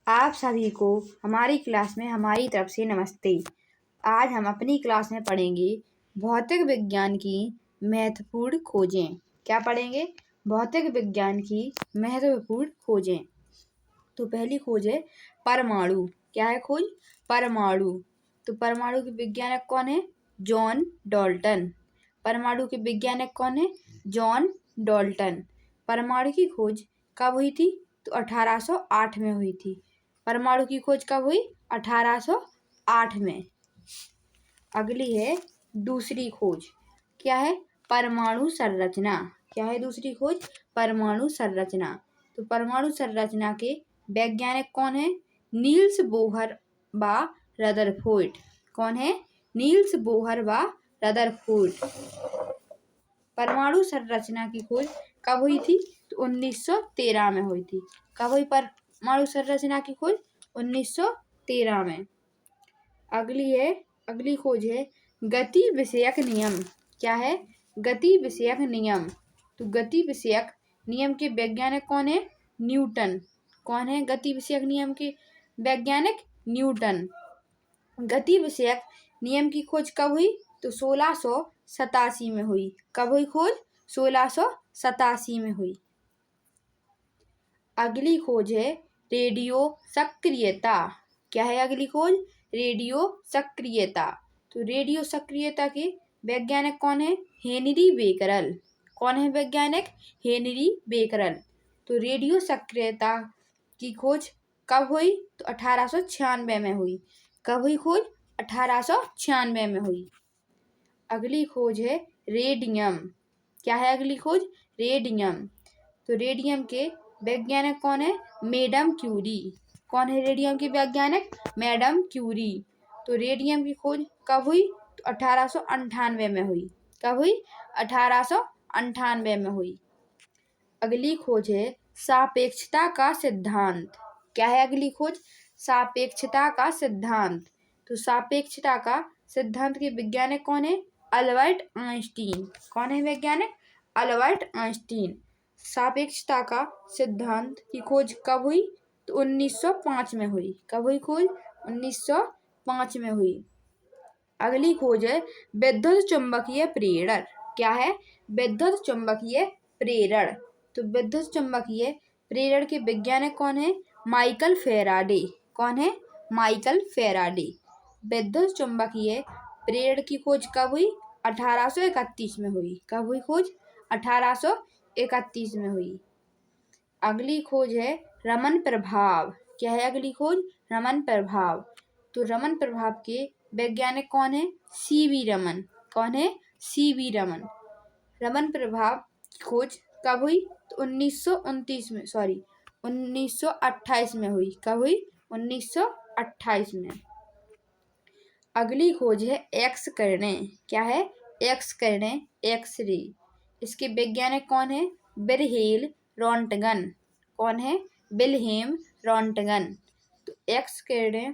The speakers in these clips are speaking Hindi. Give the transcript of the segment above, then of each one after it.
आप सभी को हमारी क्लास में हमारी तरफ से नमस्ते। आज हम अपनी क्लास में पढ़ेंगे भौतिक विज्ञान की महत्वपूर्ण खोजें। क्या पढ़ेंगे? भौतिक विज्ञान की महत्वपूर्ण खोजें। तो पहली खोज है परमाणु। क्या है खोज? परमाणु। तो परमाणु के वैज्ञानिक कौन है? John Dalton. परमाणु के वैज्ञानिक कौन है? John Dalton. परमाणु की खोज कब हुई थी? तो 1808 में हुई थी। परमाणु की खोज कब हुई? 1808 में। अगली है दूसरी खोज। क्या है? परमाणु संरचना। क्या है दूसरी खोज? परमाणु संरचना। तो परमाणु संरचना के वैज्ञानिक कौन है? नील्स बोहर व रदरफोर्ड। कौन है? नील्स बोहर व रदरफोर्ड। परमाणु संरचना की खोज कब हुई थी? तो 1913 में हुई थी। कब हुई परमाणु संरचना की खोज? 1913 में। अगली खोज है गति विषयक नियम। क्या है? गति विषयक नियम। तो गति विषयक नियम के वैज्ञानिक कौन है? न्यूटन। कौन है गति विषयक नियम के वैज्ञानिक? न्यूटन। गति विषयक नियम की खोज कब हुई? तो 1687 में हुई। कब हुई खोज? 1687 में हुई। अगली खोज है रेडियो सक्रियता। क्या है अगली खोज? रेडियो सक्रियता। तो रेडियो सक्रियता के वैज्ञानिक कौन है? Henry Becquerel. कौन है वैज्ञानिक? Henry Becquerel. तो रेडियो सक्रियता की खोज कब हुई? तो 1896 में हुई। कब हुई खोज? 1896 में हुई। अगली खोज है रेडियम। क्या है अगली खोज? रेडियम। तो रेडियम के वैज्ञानिक कौन है? Madam Curie. कौन है रेडियम की वैज्ञानिक? Madam Curie. तो रेडियम की खोज कब हुई? तो 1898 में हुई। कब हुई? 1898 में हुई। अगली खोज है सापेक्षता का सिद्धांत। क्या है अगली खोज? सापेक्षता का सिद्धांत। तो सापेक्षता का सिद्धांत के वैज्ञानिक कौन है? Albert Einstein. कौन है वैज्ञानिक? Albert Einstein. सापेक्षता का सिद्धांत की खोज कब हुई? तो 1905 में हुई। कब हुई खोज? 1905 में हुई। अगली खोज है विद्युत चुम्बकीय प्रेरण। क्या है? विद्युत चुम्बकीय प्रेरण। तो विद्युत चुम्बकीय प्रेरण के वैज्ञानिक कौन है? Michael Faraday. कौन है? Michael Faraday. विद्युत चुम्बकीय प्रेरण की खोज कब हुई? 1831 में हुई। कब हुई खोज? 1831 में हुई। अगली खोज है रमन प्रभाव। क्या है अगली खोज? रमन प्रभाव। तो रमन प्रभाव के वैज्ञानिक कौन है? सीवी रमन। कौन है? सीवी रमन। रमन प्रभाव की खोज कब हुई? तो 1929 में 1928 में हुई। कब हुई? 1928 में। अगली खोज है एक्स किरणें। क्या है? एक्स किरणें, एक्स रे। इसके वैज्ञानिक कौन है? Wilhelm Röntgen. कौन है? Wilhelm Röntgen. तो एक्स किरणें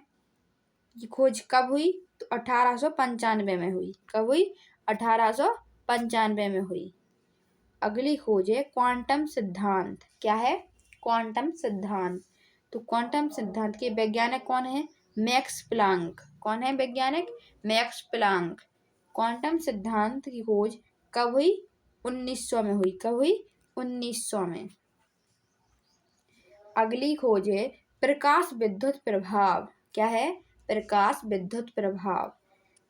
की खोज कब हुई? तो 1895 में हुई। कब हुई? 1895 में हुई। अगली खोज है क्वांटम सिद्धांत। क्या है? क्वांटम सिद्धांत। तो क्वांटम सिद्धांत के वैज्ञानिक कौन है? Max Planck. कौन है वैज्ञानिक? Max Planck. क्वांटम सिद्धांत की खोज कब हुई? 1900 में हुई। कब हुई? 1900 में। अगली खोज है प्रकाश विद्युत प्रभाव। क्या है? प्रकाश विद्युत प्रभाव।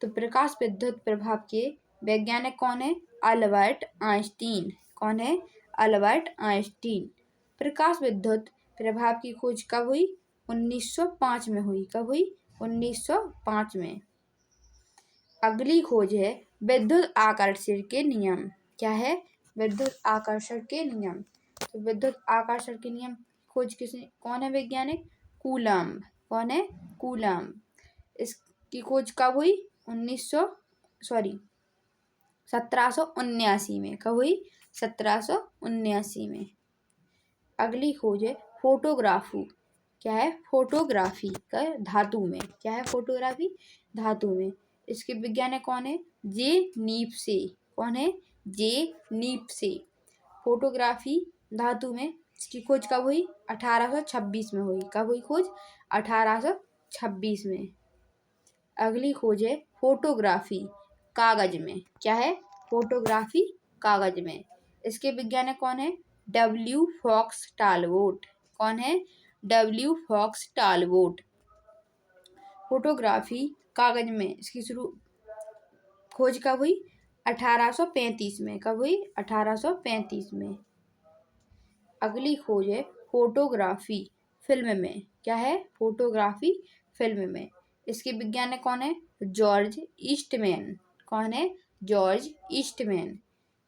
तो प्रकाश विद्युत प्रभाव के वैज्ञानिक कौन है? Albert Einstein. कौन है? Albert Einstein. प्रकाश विद्युत प्रभाव की खोज कब हुई? 1905 में हुई। कब हुई? 1905 में। अगली खोज है विद्युत आकर्षण के नियम। क्या है? विद्युत आकर्षण के नियम। तो विद्युत आकर्षण के नियम खोज किसने? कौन है वैज्ञानिक? कूलम्ब। कौन है? कूलम्ब। इसकी खोज कब हुई? 1779 में। कब हुई? 1779 में। अगली खोज है फोटोग्राफी। क्या है? फोटोग्राफी का धातु में। क्या है? फोटोग्राफी धातु में। इसके वैज्ञानिक कौन है? जे नीप्से। कौन है? जे नीप्से। फोटोग्राफी धातु में इसकी खोज कब हुई? 1826 में हुई। कब हुई खोज? 1826 में। अगली खोज है फोटोग्राफी कागज में। क्या है? फोटोग्राफी कागज में। इसके वैज्ञानिक कौन है? W Fox Talbot. कौन है? W Fox टालबोट। फोटोग्राफी कागज में इसकी खोज कब हुई? 1835 में। कब हुई? 1835 में। अगली खोज है फोटोग्राफी फिल्म में। क्या है? फोटोग्राफी फिल्म में। इसके वैज्ञानिक कौन है? George Eastman. कौन है? George Eastman.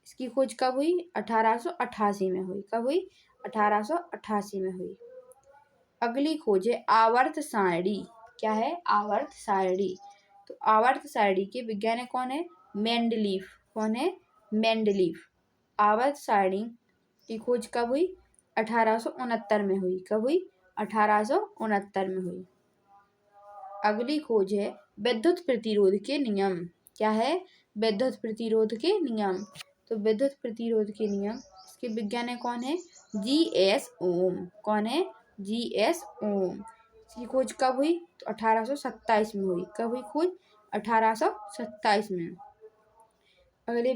इसकी खोज कब हुई? 1888 में हुई। कब हुई? 1888 में हुई। अगली खोज है आवर्त सारणी। क्या है? आवर्त सारणी। तो आवर्त सारणी के वैज्ञानिक कौन है? मेंडलीफ। कौन है? मेंडलीफ। आवर्त सारणी की खोज कब हुई? 1869 में हुई। कब हुई? 1869 में हुई। अगली खोज है विद्युत प्रतिरोध के नियम। क्या है? विद्युत प्रतिरोध के नियम। तो विद्युत प्रतिरोध के नियम इसके वैज्ञानिक कौन है? जी.एस. ओम। कौन है? जी.एस. ओम। इसकी खोज कब हुई? तो 1827 में हुई। कब हुई खोज? 1827 में। अगली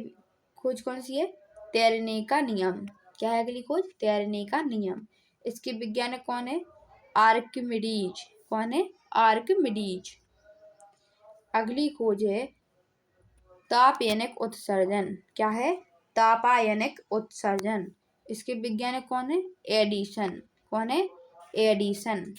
खोज कौन सी है? तैरने का नियम। क्या है अगली खोज? तैरने का नियम। इसके वैज्ञानिक कौन है? आर्किमिडीज। कौन है? आर्किमिडीज। अगली खोज है तापयनिक उत्सर्जन। क्या है? तापायनिक उत्सर्जन। इसके वैज्ञानिक कौन है? एडिसन। कौन है? एडिसन।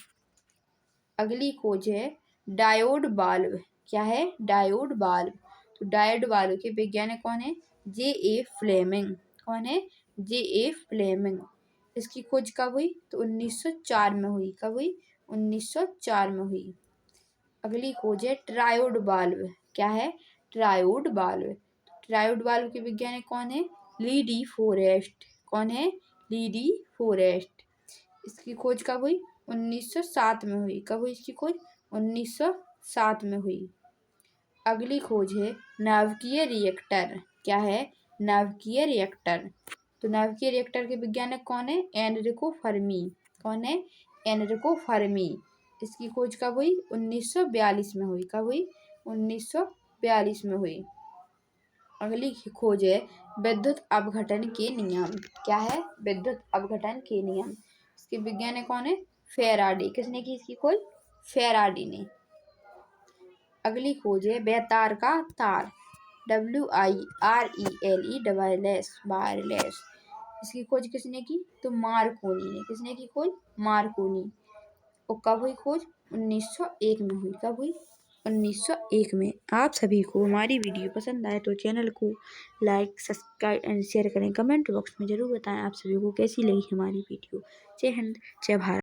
अगली खोज है डायोड बाल्ब। क्या है? डायोड बाल्ब। तो डायोड बाल्ब के वैज्ञानिक कौन है? जे.ए. फ्लेमिंग। कौन है? जे.ए. फ्लेमिंग। इसकी खोज कब हुई? तो 1904 में हुई। कब हुई? 1904 में हुई। अगली खोज है ट्रायोड बाल्ब। क्या है? ट्रायोड बाल्ब। ट्रायोड बाल्ब के वैज्ञानिक कौन है? लीडी फोरेस्ट। कौन है? लीडी फोरेस्ट। इसकी खोज कब हुई? 1907 में हुई। कब हुई इसकी खोज? 1907 में हुई। अगली खोज है नाभिकीय रिएक्टर। क्या है? नाभिकीय रिएक्टर। तो नाभिकीय रिएक्टर के वैज्ञानिक कौन है? Enrico Fermi. कौन है? Enrico Fermi. इसकी खोज कब हुई? 1942 में हुई। कब हुई? 1942 में हुई। अगली खोज है विद्युत अपघटन के नियम। क्या है? विद्युत अपघटन के नियम। इसके वैज्ञानिक कौन है? फेराडे। किसने की इसकी खोज? फेराडे ने। अगली खोज है बेतार का तार। WIRELES wireless. इसकी खोज किसने की? तो मार्कोनी ने। किसने की खोज? मार्कोनी। और कब हुई खोज? 1901 में हुई। कब हुई? 1901 में। आप सभी को हमारी वीडियो पसंद आए तो चैनल को लाइक सब्सक्राइब एंड शेयर करें। कमेंट बॉक्स में ज़रूर बताएं आप सभी को कैसी लगी हमारी वीडियो। जय हिंद, जय भारत।